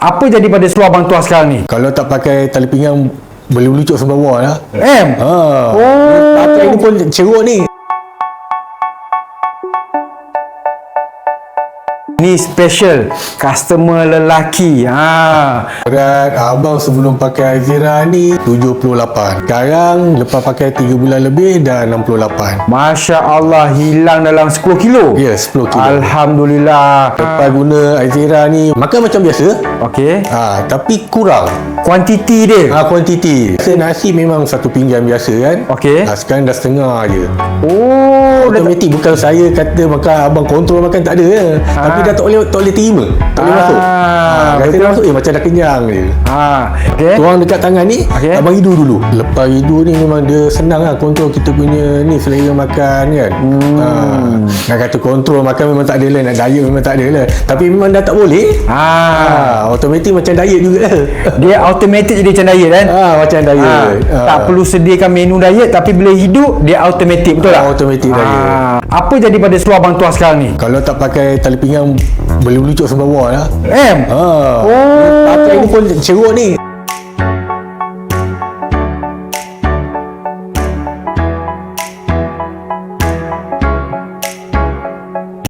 Apa jadi pada seluar Abang Tuah sekarang ni? Kalau tak pakai tali pinggang boleh melucuk sampai bawah lah. Oh. Pakai ni pun cerut ni. Ni special customer lelaki. Berat abang sebelum pakai Azira ni 78. Sekarang lepas pakai 3 bulan lebih dah 68. Masya Allah, hilang dalam 10 kilo. Ya, 10 kilo. Alhamdulillah. Lepas guna Azira ni makan macam biasa. Okey. Tapi kurang Kuantiti dia. kuantiti. Nasi memang satu pinggan biasa kan. Okey. Sekarang dah setengah je. Automatik. Automatik, bukan saya kata makan, abang kontrol makan, tak ada ya. Tapi dah tak boleh terima. Tak boleh masuk. Kata betul. dia masuk macam dah kenyang je. Okey. Tuang dekat tangan ni, Okey. abang hidu dulu. Lepas hidu ni memang dia senang lah kontrol kita punya ni selera makan kan. Nak kata kontrol makan memang tak ada lah. Nak diet memang tak ada lah. Tapi memang dah tak boleh. Automatik macam diet juga lah. Dia automatik jadi macam diet kan? Macam diet. Tak perlu sediakan menu diet, tapi bila hidup dia automatik, betul tak? Automatik diet. Apa jadi pada seluar Abang Tuah sekarang ni? Kalau tak pakai tali pinggang boleh melucuk sampai bawah lah. Oh. Pakai ni pun cerut ni.